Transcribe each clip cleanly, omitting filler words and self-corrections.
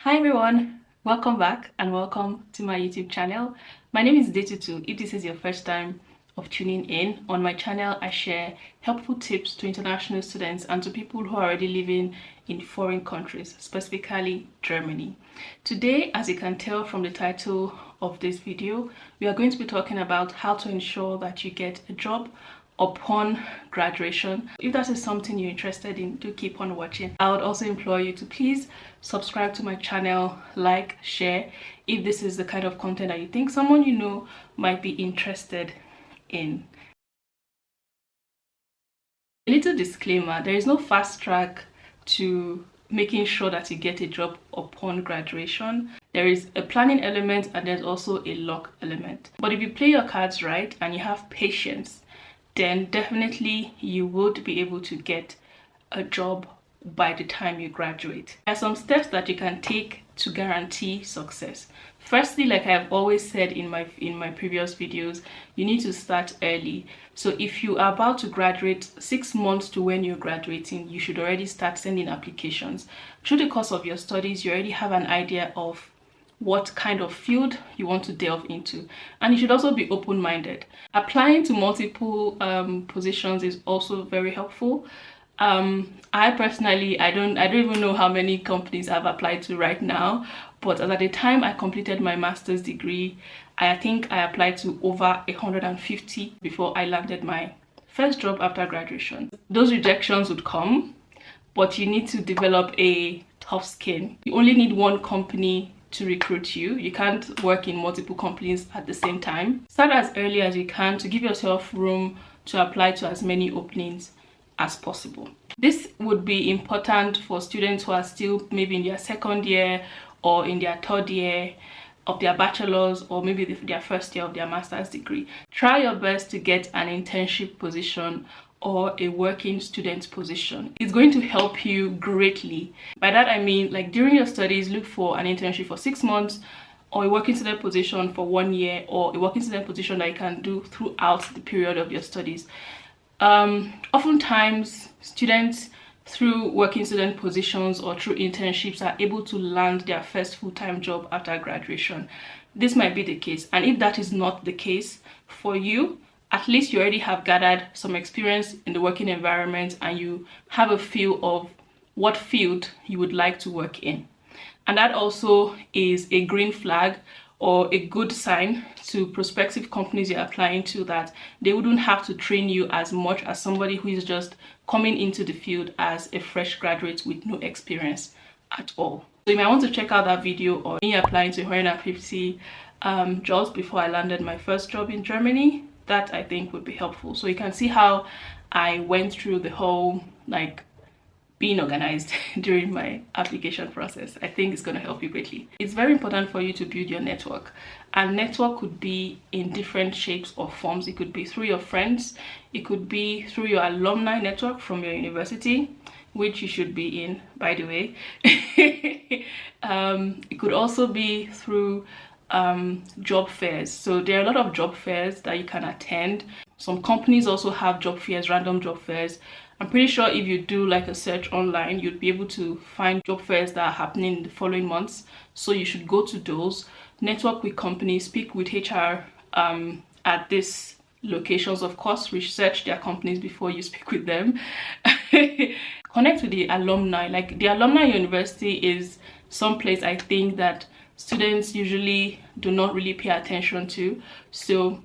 Hi everyone, welcome back and welcome to my YouTube channel. My name is Detutu. If this is your first time of tuning in, on my channel I share helpful tips to international students and to people who are already living in foreign countries, specifically Germany. Today, as you can tell from the title of this video, we are going to be talking about how to ensure that you get a job upon graduation. If that is something you're interested in, do keep on watching. I would also implore you to please subscribe to my channel, like, share if this is the kind of content that you think someone you know might be interested in. A little disclaimer: there is no fast track to making sure that you get a job upon graduation. There is a planning element and there's also a luck element. But if you play your cards right and you have patience, then definitely you would be able to get a job by the time you graduate. There are some steps that you can take to guarantee success. Firstly, like I've always said in my previous videos, you need to start early. So if you are about to graduate 6 months to when you're graduating, you should already start sending applications. Through the course of your studies, you already have an idea of what kind of field you want to delve into, and you should also be open-minded. Applying to multiple positions is also very helpful. I personally, I don't even know how many companies I've applied to right now, but at the time I completed my master's degree, I think I applied to over 150 before I landed my first job after graduation. Those rejections would come, but you need to develop a tough skin. You only need one company to recruit you. You can't work in multiple companies at the same time. Start as early as you can to give yourself room to apply to as many openings as possible. This would be important for students who are still maybe in their second year or in their third year of their bachelor's, or maybe their first year of their master's degree. Try your best to get an internship position or a working student position. It's going to help you greatly. By that I mean, like, during your studies, look for an internship for 6 months, or a working student position for 1 year, or a working student position that you can do throughout the period of your studies. Oftentimes students through working student positions or through internships are able to land their first full-time job after graduation. This might be the case, and if that is not the case for you, at least you already have gathered some experience in the working environment and you have a feel of what field you would like to work in. And that also is a green flag or a good sign to prospective companies you're applying to, that they wouldn't have to train you as much as somebody who is just coming into the field as a fresh graduate with no experience at all. So you might want to check out that video on me applying to 150 jobs before I landed my first job in Germany. That I think would be helpful, so you can see how I went through the whole, like, being organized during my application process. I think it's going to help you greatly. It's very important for you to build your network, and network could be in different shapes or forms. It could be through your friends, it could be through your alumni network from your university, which you should be in, by the way. It could also be through job fairs. So there are a lot of job fairs that you can attend. Some companies also have job fairs, random job fairs. I'm pretty sure if you do like a search online, you'd be able to find job fairs that are happening in the following months. So you should go to those, network with companies, speak with HR at these locations. Of course, research their companies before you speak with them. Connect with the alumni. Like, the alumni university is some place I think that students usually do not really pay attention to. So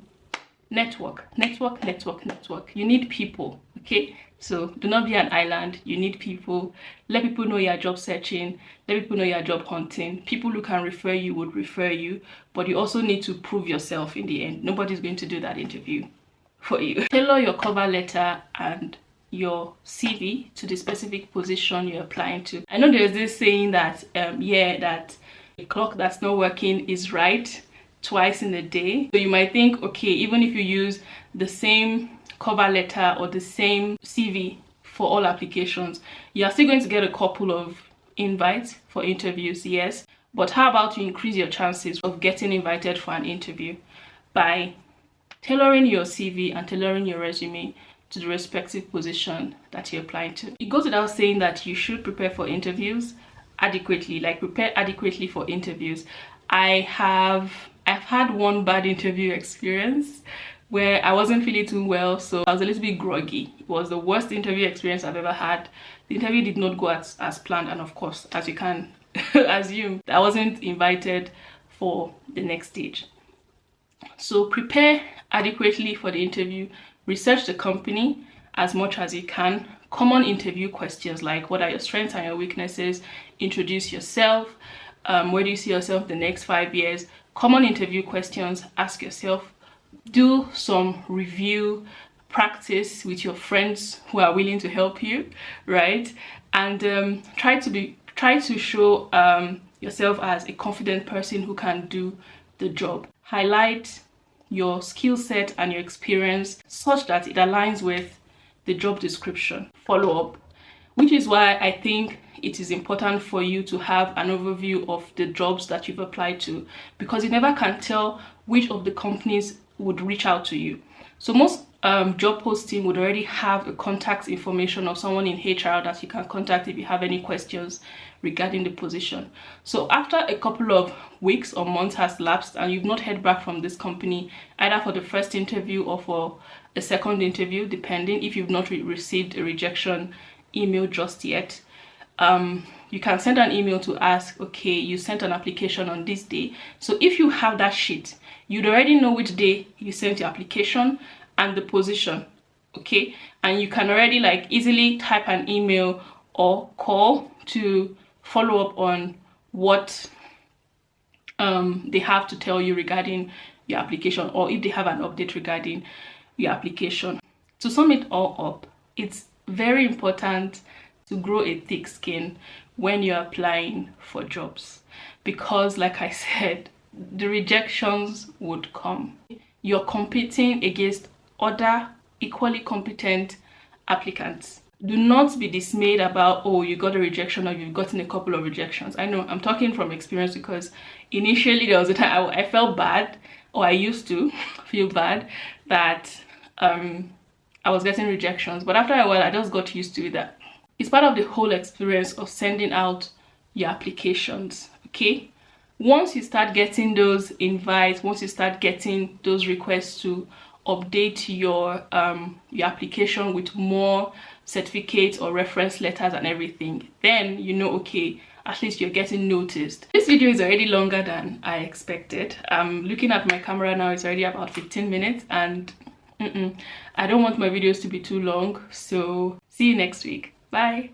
network. You need people, okay? So do not be an island. You need people. Let people know you're job searching. Let people know you're job hunting. People who can refer you would refer you, but you also need to prove yourself in the end. Nobody's going to do that interview for you. Tailor your cover letter and your CV to the specific position you're applying to. I know there's this saying that that a clock that's not working is right twice in a day. So you might think, okay, even if you use the same cover letter or the same CV for all applications, you're still going to get a couple of invites for interviews, yes, but how about you increase your chances of getting invited for an interview by tailoring your CV and tailoring your resume to the respective position that you're applying to. It goes without saying that you should prepare for interviews. adequately, like prepare adequately for interviews. I've had one bad interview experience where I wasn't feeling too well, so I was a little bit groggy. It was the worst interview experience I've ever had. The interview did not go as planned, and of course, as you can assume, I wasn't invited for the next stage. So prepare adequately for the interview, research the company as much as you can. Common interview questions like what are your strengths and your weaknesses, introduce yourself, where do you see yourself the next 5 years. Common interview questions, ask yourself. Do some review, practice with your friends who are willing to help you, right? And try to show yourself as a confident person who can do the job. Highlight your skill set and your experience such that it aligns with the job description. Follow up, which is why I think it is important for you to have an overview of the jobs that you've applied to, because you never can tell which of the companies would reach out to you. So most job posting would already have a contact information of someone in HR that you can contact if you have any questions regarding the position. So after a couple of weeks or months has lapsed and you've not heard back from this company, either for the first interview or for a second interview, depending, if you've not received a rejection email just yet, you can send an email to ask, okay, you sent an application on this day. So if you have that sheet, you'd already know which day you sent your application and the position, okay? And you can already like easily type an email or call to follow up on what they have to tell you regarding your application, or if they have an update regarding your application. To sum it all up, it's very important to grow a thick skin when you're applying for jobs, because like I said, the rejections would come. You're competing against other equally competent applicants. Do not be dismayed about, oh, you got a rejection or you've gotten a couple of rejections. I know, I'm talking from experience, because initially there was a time I felt bad, or I used to feel bad that I was getting rejections, but after a while I just got used to that. It's part of the whole experience of sending out your applications, okay? Once you start getting those invites, once you start getting those requests to update your application with more certificates or reference letters and everything, then you know, okay, at least you're getting noticed. This video is already longer than I expected. Looking at my camera now, it's already about 15 minutes, and I don't want my videos to be too long, so see you next week. Bye.